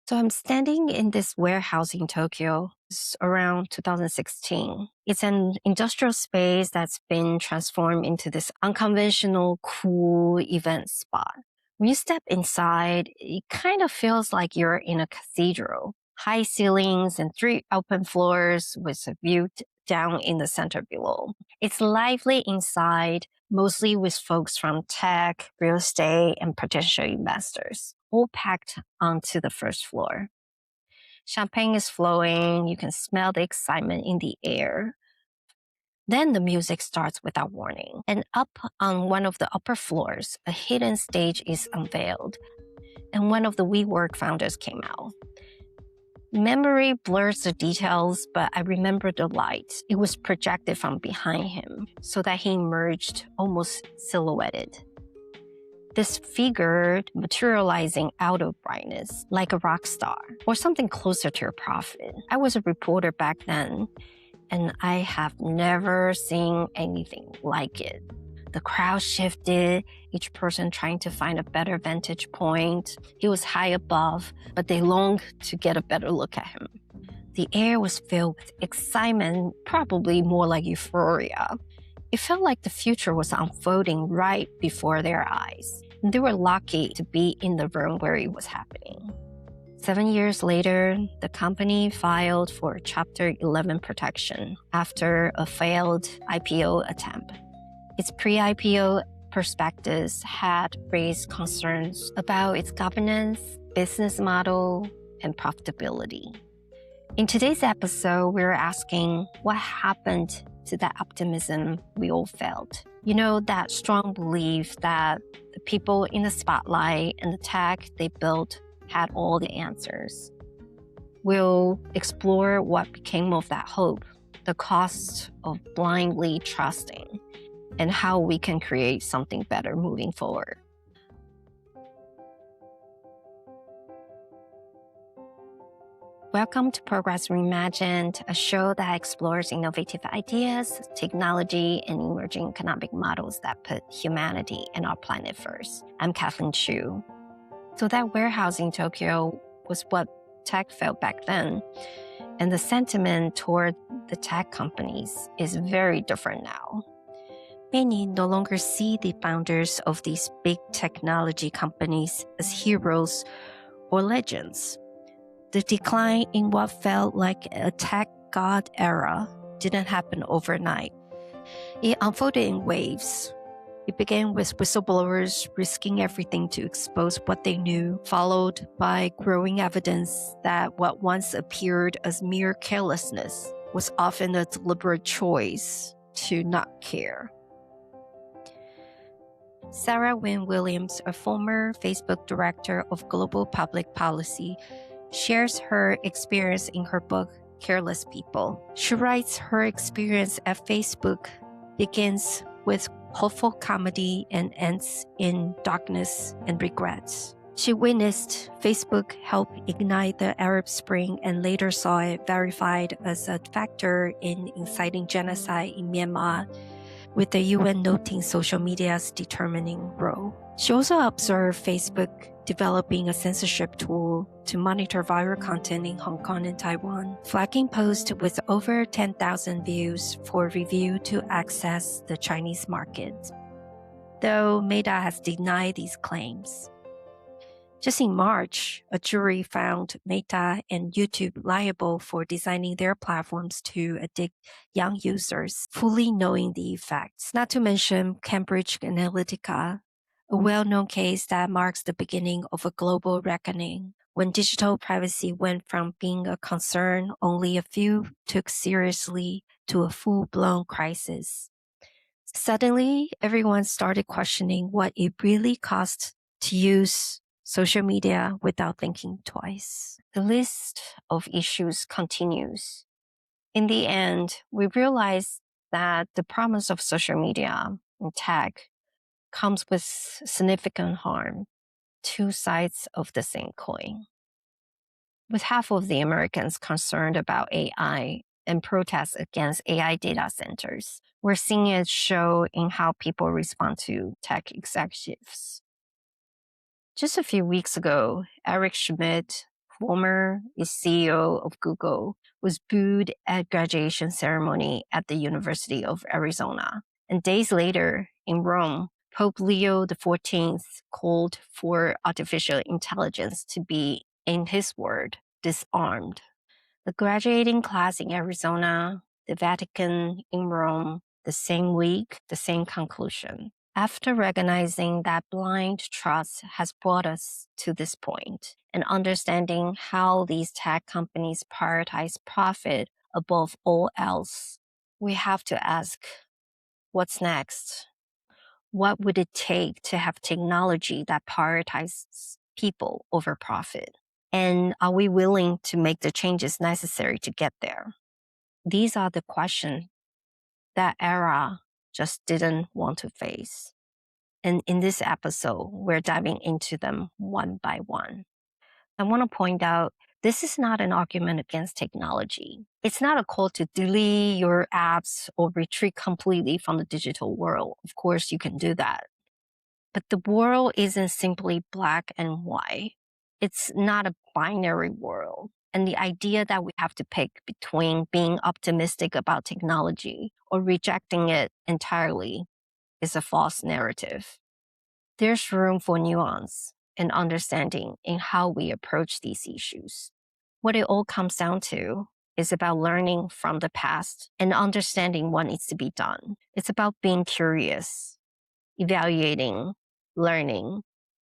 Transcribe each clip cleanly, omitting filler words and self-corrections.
So I'm standing in this warehouse in Tokyo. It's around 2016. It's an industrial space that's been transformed into this unconventional, cool event spot. When you step inside, it kind of feels like you're in a cathedral. High ceilings and three open floors with a view down in the center below. It's lively inside, mostly with folks from tech, real estate, and potential investors, all packed onto the first floor. Champagne is flowing. You can smell the excitement in the air. Then the music starts without warning. And up on one of the upper floors, a hidden stage is unveiled. And one of the WeWork founders came out. Memory blurs the details, but I remember the light. It was projected from behind him so that he emerged almost silhouetted. This figure materializing out of brightness, like a rock star, or something closer to a prophet. I was a reporter back then, and I have never seen anything like it. The crowd shifted, each person trying to find a better vantage point. He was high above, but they longed to get a better look at him. The air was filled with excitement, probably more like euphoria. It felt like the future was unfolding right before their eyes. And they were lucky to be in the room where it was happening. 7 years later, the company filed for Chapter 11 protection after a failed IPO attempt. Its pre-IPO prospectus had raised concerns about its governance, business model, and profitability. In today's episode, we're asking what happened to that optimism we all felt. You know, that strong belief that the people in the spotlight and the tech they built had all the answers. We'll explore what became of that hope, the cost of blindly trusting, and how we can create something better moving forward. Welcome to Progress Reimagined, a show that explores innovative ideas, technology, and emerging economic models that put humanity and our planet first. I'm Kathleen Chu. So that warehouse in Tokyo was what tech felt back then, and the sentiment toward the tech companies is very different now. Many no longer see the founders of these big technology companies as heroes or legends. The decline in what felt like a tech god era didn't happen overnight. It unfolded in waves. It began with whistleblowers risking everything to expose what they knew, followed by growing evidence that what once appeared as mere carelessness was often a deliberate choice to not care. Sarah Wynne Williams, a former Facebook director of global public policy, shares her experience in her book, Careless People. She writes her experience at Facebook begins with hopeful comedy and ends in darkness and regrets. She witnessed Facebook help ignite the Arab Spring and later saw it verified as a factor in inciting genocide in Myanmar, with the UN noting social media's determining role. She also observed Facebook developing a censorship tool to monitor viral content in Hong Kong and Taiwan, flagging posts with over 10,000 views for review to access the Chinese market, though Meta has denied these claims. Just in March, a jury found Meta and YouTube liable for designing their platforms to addict young users, fully knowing the effects. Not to mention Cambridge Analytica, a well-known case that marks the beginning of a global reckoning, when digital privacy went from being a concern only a few took seriously to a full-blown crisis. Suddenly, everyone started questioning what it really cost to use social media without thinking twice. The list of issues continues. In the end, we realized that the promise of social media and tech comes with significant harm, two sides of the same coin. With half of the Americans concerned about AI and protests against AI data centers, we're seeing it show in how people respond to tech executives. Just a few weeks ago, Eric Schmidt, former CEO of Google, was booed at graduation ceremony at the University of Arizona. And days later, in Rome, Pope Leo XIV called for artificial intelligence to be, in his word, disarmed. The graduating class in Arizona, the Vatican in Rome, the same week, the same conclusion. After recognizing that blind trust has brought us to this point and understanding how these tech companies prioritize profit above all else, we have to ask, what's next? What would it take to have technology that prioritizes people over profit? And are we willing to make the changes necessary to get there? These are the questions that era just didn't want to face. And in this episode, we're diving into them one by one. I want to point out, this is not an argument against technology. It's not a call to delete your apps or retreat completely from the digital world. Of course, you can do that. But the world isn't simply black and white. It's not a binary world. And the idea that we have to pick between being optimistic about technology or rejecting it entirely is a false narrative. There's room for nuance and understanding in how we approach these issues. What it all comes down to is about learning from the past and understanding what needs to be done. It's about being curious, evaluating, learning,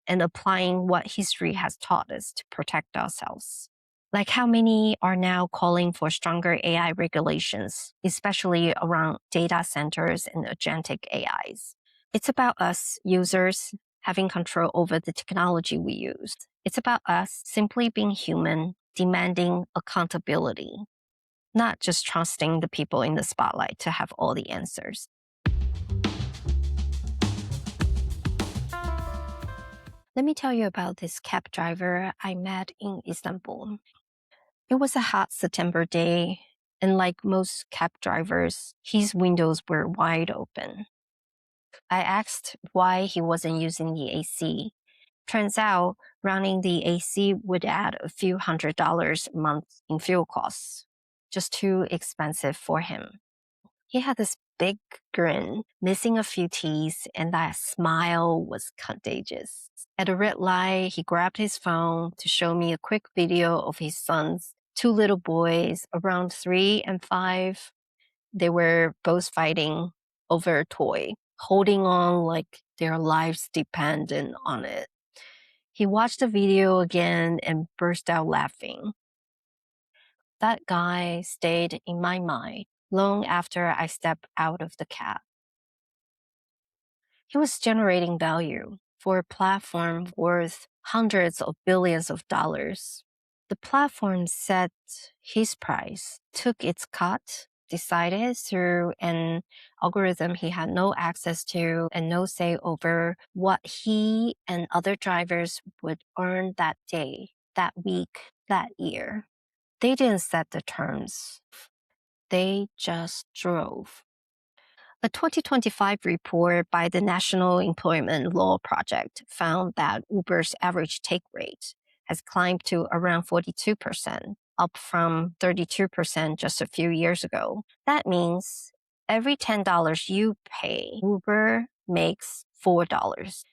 and applying what history has taught us to protect ourselves. Like how many are now calling for stronger AI regulations, especially around data centers and agentic AIs. It's about us, users, having control over the technology we use. It's about us simply being human, demanding accountability, not just trusting the people in the spotlight to have all the answers. Let me tell you about this cab driver I met in Istanbul. It was a hot September day, and like most cab drivers, his windows were wide open. I asked why he wasn't using the AC. Turns out, running the AC would add a few $100s a month in fuel costs. Just too expensive for him. He had this big grin, missing a few teeth, and that smile was contagious. At a red light, he grabbed his phone to show me a quick video of his sons, two little boys, around 3 and 5. They were both fighting over a toy, holding on like their lives depended on it. He watched the video again and burst out laughing. That guy stayed in my mind long after I stepped out of the cab. He was generating value for a platform worth hundreds of billions of dollars. The platform set his price, took its cut, decided through an algorithm he had no access to and no say over what he and other drivers would earn that day, that week, that year. They didn't set the terms. They just drove. A 2025 report by the National Employment Law Project found that Uber's average take rate has climbed to around 42%, up from 32% just a few years ago. That means every $10 you pay, Uber makes $4.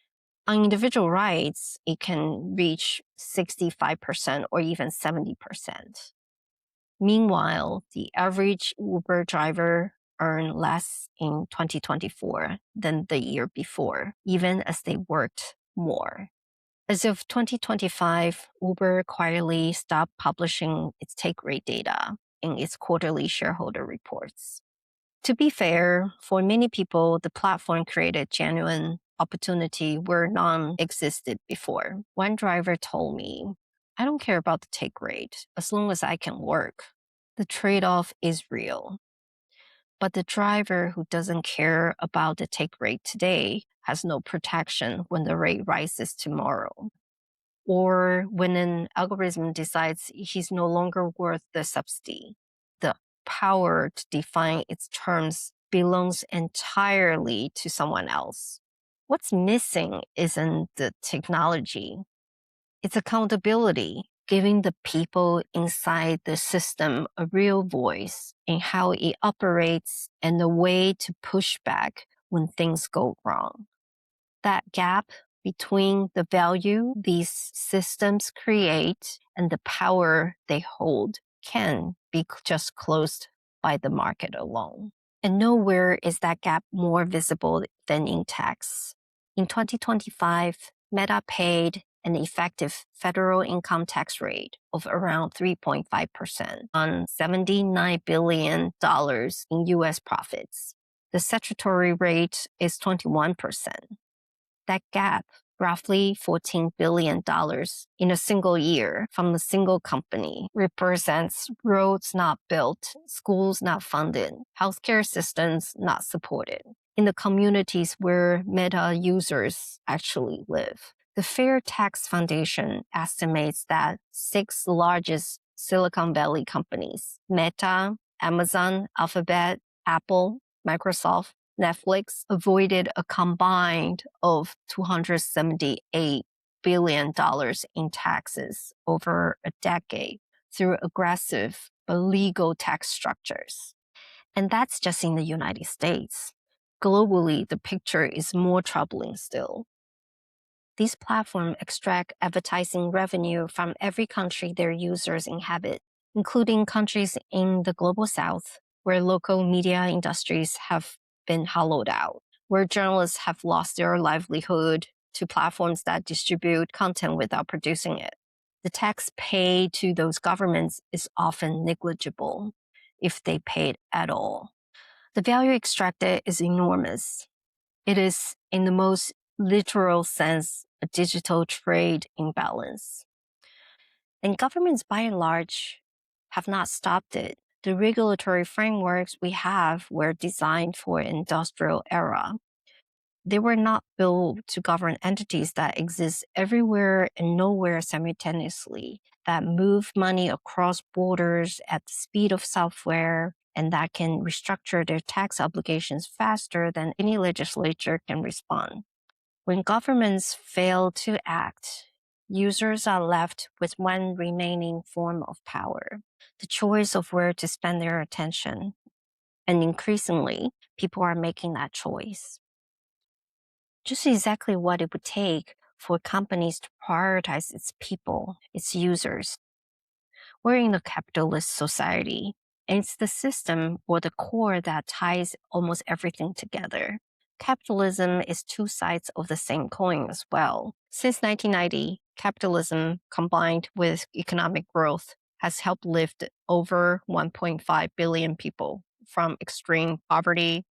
On individual rides, it can reach 65% or even 70%. Meanwhile, the average Uber driver earned less in 2024 than the year before, even as they worked more. As of 2025, Uber quietly stopped publishing its take rate data in its quarterly shareholder reports. To be fair, for many people, the platform created genuine opportunity where none existed before. One driver told me, "I don't care about the take rate as long as I can work." The trade-off is real. But the driver who doesn't care about the take rate today has no protection when the rate rises tomorrow. Or when an algorithm decides he's no longer worth the subsidy. The power to define its terms belongs entirely to someone else. What's missing isn't the technology. It's accountability. giving the people inside the system a real voice in how it operates and a way to push back when things go wrong. That gap between the value these systems create and the power they hold can be just closed by the market alone. And nowhere is that gap more visible than in tax. In 2025, Meta paid an effective federal income tax rate of around 3.5% on $79 billion in U.S. profits. The statutory rate is 21%. That gap, roughly $14 billion in a single year from a single company, represents roads not built, schools not funded, healthcare systems not supported in the communities where Meta users actually live. The Fair Tax Foundation estimates that 6 largest Silicon Valley companies, Meta, Amazon, Alphabet, Apple, Microsoft, Netflix, avoided a combined of $278 billion in taxes over a decade through aggressive but legal tax structures. And that's just in the United States. Globally, the picture is more troubling still. These platforms extract advertising revenue from every country their users inhabit, including countries in the global south, where local media industries have been hollowed out, where journalists have lost their livelihood to platforms that distribute content without producing it. The tax paid to those governments is often negligible, if they paid at all. The value extracted is enormous. It is, in the most literal sense, a digital trade imbalance. And governments, by and large, have not stopped it. The regulatory frameworks we have were designed for an industrial era. They were not built to govern entities that exist everywhere and nowhere simultaneously, that move money across borders at the speed of software, and that can restructure their tax obligations faster than any legislature can respond. When governments fail to act, users are left with one remaining form of power, the choice of where to spend their attention. And increasingly, people are making that choice. Just exactly what it would take for companies to prioritize its people, its users. We're in a capitalist society, and it's the system or the core that ties almost everything together. Capitalism is two sides of the same coin as well. Since 1990, capitalism combined with economic growth has helped lift over 1.5 billion people from extreme poverty.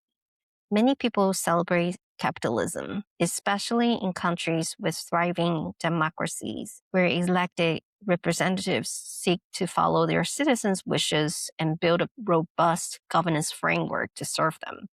Many people celebrate capitalism, especially in countries with thriving democracies, where elected representatives seek to follow their citizens' wishes and build a robust governance framework to serve them.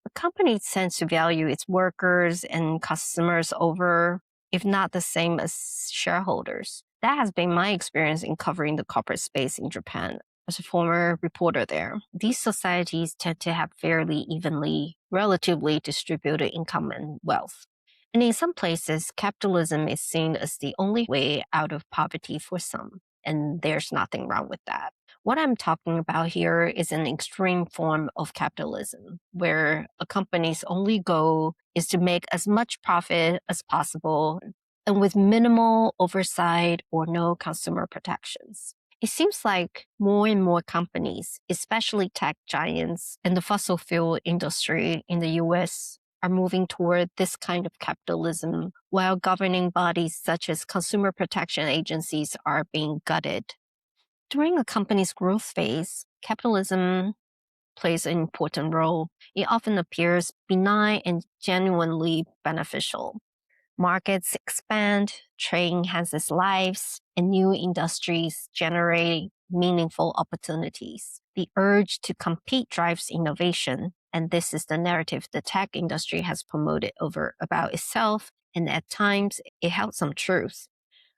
The company tends to value its workers and customers over, if not the same as shareholders. That has been my experience in covering the corporate space in Japan. As a former reporter there, these societies tend to have fairly evenly, relatively distributed income and wealth. And in some places, capitalism is seen as the only way out of poverty for some, and there's nothing wrong with that. What I'm talking about here is an extreme form of capitalism, where a company's only goal is to make as much profit as possible and with minimal oversight or no consumer protections. It seems like more and more companies, especially tech giants and the fossil fuel industry in the US, are moving toward this kind of capitalism, while governing bodies such as consumer protection agencies are being gutted. During a company's growth phase, capitalism plays an important role. It often appears benign and genuinely beneficial. Markets expand, trade enhances lives, and new industries generate meaningful opportunities. The urge to compete drives innovation, and this is the narrative the tech industry has promoted about itself, and at times it held some truth.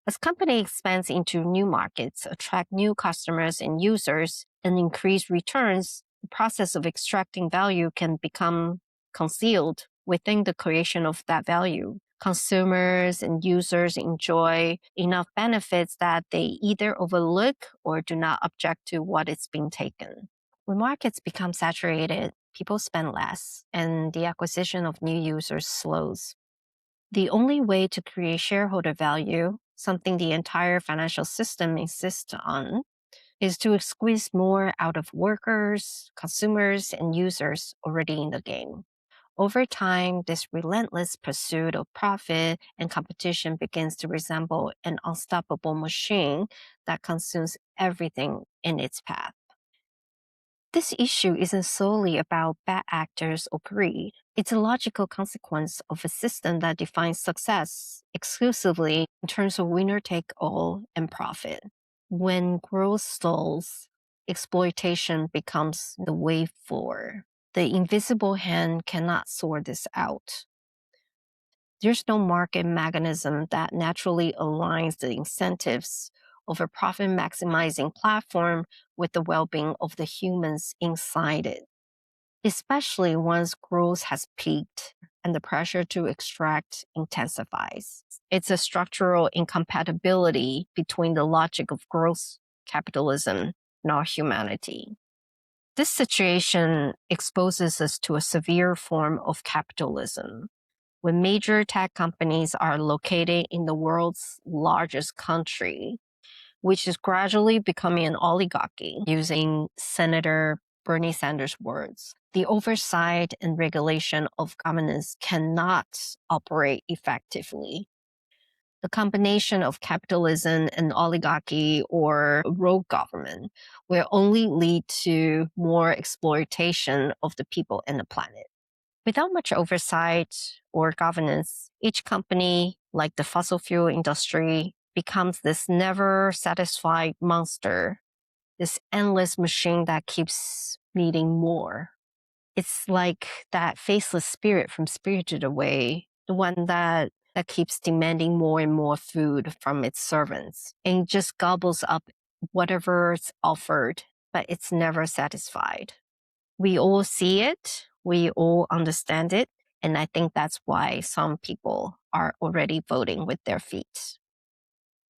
As company expands into new markets, attract new customers and users, and increase returns, the process of extracting value can become concealed within the creation of that value. Consumers and users enjoy enough benefits that they either overlook or do not object to what is being taken. When markets become saturated, people spend less, and the acquisition of new users slows. The only way to create shareholder value, something the entire financial system insists on, is to squeeze more out of workers, consumers, and users already in the game. Over time, this relentless pursuit of profit and competition begins to resemble an unstoppable machine that consumes everything in its path. This issue isn't solely about bad actors or greed. It's a logical consequence of a system that defines success exclusively in terms of winner take all and profit. When growth stalls, exploitation becomes the way forward. The invisible hand cannot sort this out. There's no market mechanism that naturally aligns the incentives of a profit maximizing platform with the well being of the humans inside it, especially once growth has peaked and the pressure to extract intensifies. It's a structural incompatibility between the logic of growth capitalism and our humanity. This situation exposes us to a severe form of capitalism. When major tech companies are located in the world's largest country, which is gradually becoming an oligarchy, using Senator Bernie Sanders' words, the oversight and regulation of governance cannot operate effectively. The combination of capitalism and oligarchy or rogue government will only lead to more exploitation of the people and the planet. Without much oversight or governance, each company, like the fossil fuel industry, becomes this never satisfied monster, this endless machine that keeps needing more. It's like that faceless spirit from Spirited Away, the one that keeps demanding more and more food from its servants and just gobbles up whatever's offered, but it's never satisfied. We all see it, we all understand it, and I think that's why some people are already voting with their feet.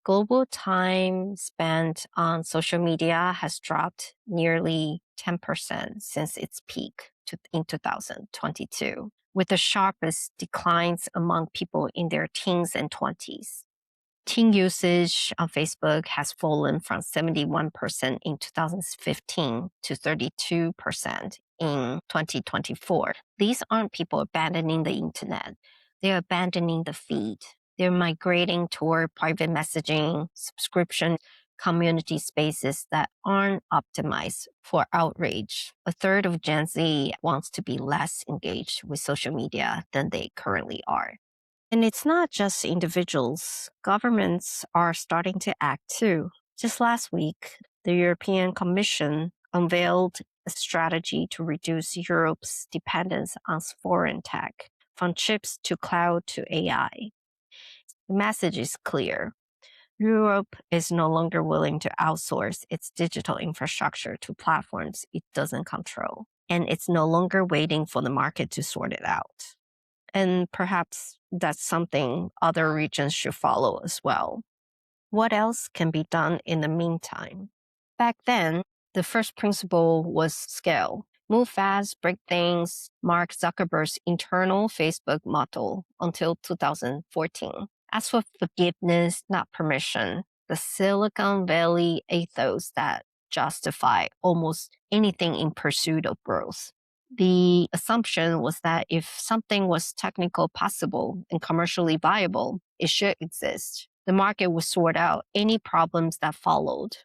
Global time spent on social media has dropped nearly 10% since its peak in 2022, with the sharpest declines among people in their teens and 20s. Teen usage on Facebook has fallen from 71% in 2015 to 32% in 2024. These aren't people abandoning the internet. They're abandoning the feed. They're migrating toward private messaging, subscription, community spaces that aren't optimized for outrage. A third of Gen Z wants to be less engaged with social media than they currently are. And it's not just individuals. Governments are starting to act too. Just last week, the European Commission unveiled a strategy to reduce Europe's dependence on foreign tech, from chips to cloud to AI. The message is clear. Europe is no longer willing to outsource its digital infrastructure to platforms it doesn't control, and it's no longer waiting for the market to sort it out. And perhaps that's something other regions should follow as well. What else can be done in the meantime? Back then, the first principle was scale. Move fast, break things, Mark Zuckerberg's internal Facebook motto until 2014. As for forgiveness, not permission, the Silicon Valley ethos that justify almost anything in pursuit of growth. The assumption was that if something was technically possible and commercially viable, it should exist. The market would sort out any problems that followed.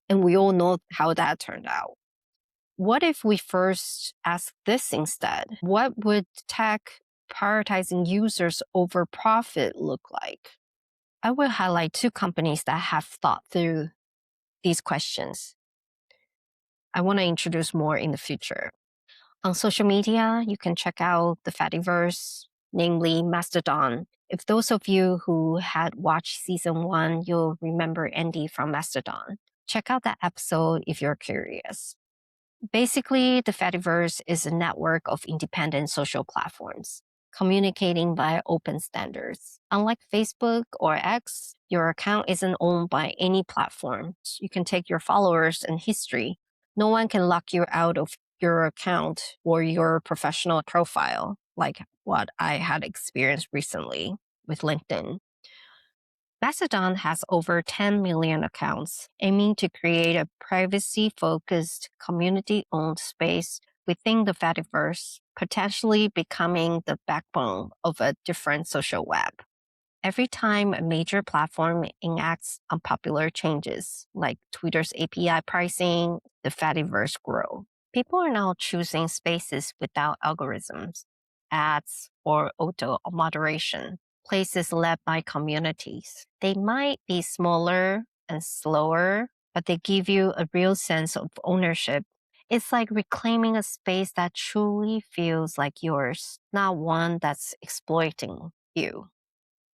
And we all know how that turned out. What if we first ask this instead? What would tech prioritizing users over profit look like? I will highlight two companies that have thought through these questions. I want to introduce more in the future. On social media, you can check out the Fediverse, namely Mastodon. If those of you who had watched season 1, you'll remember Andy from Mastodon. Check out that episode if you're curious. Basically, the Fediverse is a network of independent social platforms. communicating via open standards. Unlike Facebook or X, your account isn't owned by any platform. You can take your followers and history. No one can lock you out of your account or your professional profile, like what I had experienced recently with LinkedIn. Mastodon has over 10 million accounts, aiming to create a privacy-focused, community-owned space within the Fediverse, potentially becoming the backbone of a different social web. Every time a major platform enacts unpopular changes, like Twitter's API pricing, the Fediverse grow. People are now choosing spaces without algorithms, ads, or auto-moderation, places led by communities. They might be smaller and slower, but they give you a real sense of ownership. It's like reclaiming a space that truly feels like yours, not one that's exploiting you.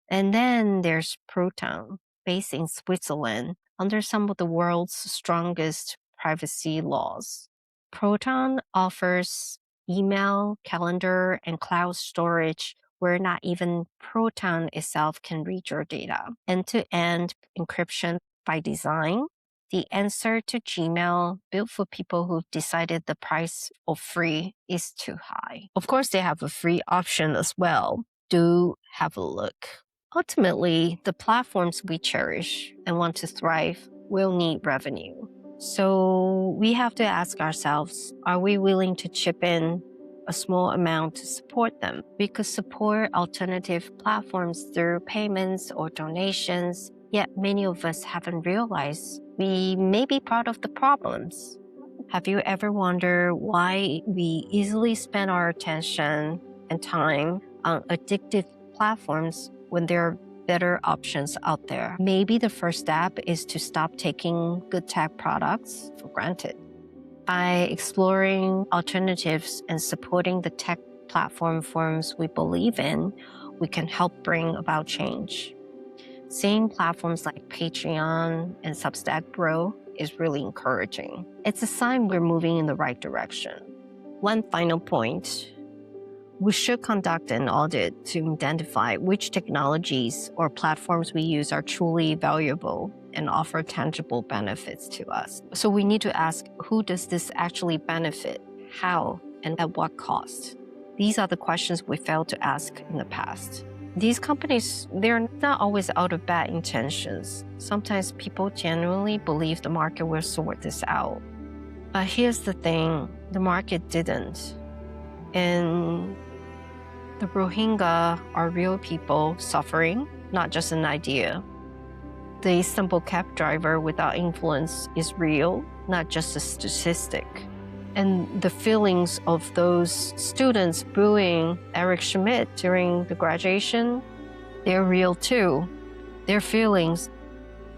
And then there's Proton, based in Switzerland, under some of the world's strongest privacy laws. Proton offers email, calendar, and cloud storage where not even Proton itself can read your data. End-to-end encryption by design. The answer to Gmail, built for people who decided the price of free is too high. Of course, they have a free option as well. Do have a look. Ultimately, the platforms we cherish and want to thrive will need revenue. So we have to ask ourselves, are we willing to chip in a small amount to support them? We could support alternative platforms through payments or donations, yet many of us haven't realized we may be part of the problems. Have you ever wondered why we easily spend our attention and time on addictive platforms when there are better options out there? Maybe the first step is to stop taking good tech products for granted. By exploring alternatives and supporting the tech platform firms we believe in, we can help bring about change. Seeing platforms like Patreon and Substack grow is really encouraging. It's a sign we're moving in the right direction. One final point. We should conduct an audit to identify which technologies or platforms we use are truly valuable and offer tangible benefits to us. So we need to ask, who does this actually benefit? How? And at what cost? These are the questions we failed to ask in the past. These companies, they're not always out of bad intentions. Sometimes people genuinely believe the market will sort this out. But here's the thing, the market didn't. And the Rohingya are real people suffering, not just an idea. The Istanbul cab driver without influence is real, not just a statistic. And the feelings of those students booing Eric Schmidt during the graduation, they're real too. Their feelings,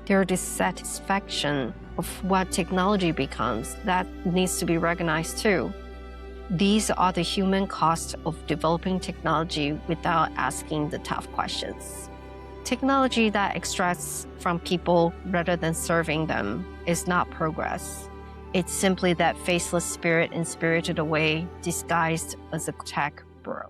their dissatisfaction of what technology becomes, that needs to be recognized too. These are the human costs of developing technology without asking the tough questions. Technology that extracts from people rather than serving them is not progress. It's simply that faceless spirit in spirited away, disguised as a tech bro.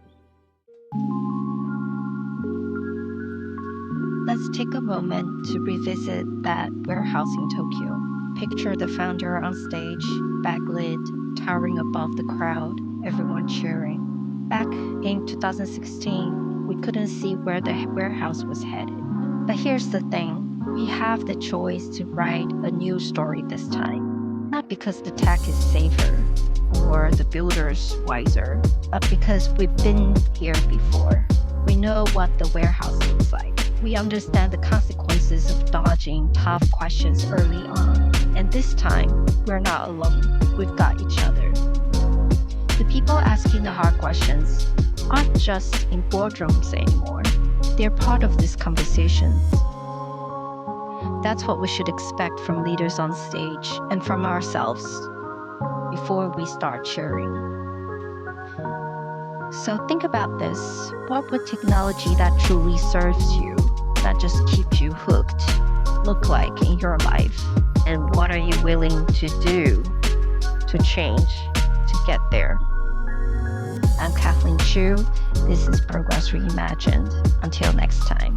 Let's take a moment to revisit that warehouse in Tokyo. Picture the founder on stage, backlit, towering above the crowd, everyone cheering. Back in 2016, we couldn't see where the warehouse was headed. But here's the thing, we have the choice to write a new story this time. Not because the tech is safer or the builders wiser, but because we've been here before. We know what the warehouse looks like. We understand the consequences of dodging tough questions early on. And this time, we're not alone. We've got each other. The people asking the hard questions aren't just in boardrooms anymore. They're part of this conversation. That's what we should expect from leaders on stage and from ourselves before we start cheering. So think about this. What would technology that truly serves you, not just keeps you hooked, look like in your life? And what are you willing to do to change to get there? I'm Kathleen Chu. This is Progress Reimagined. Until next time.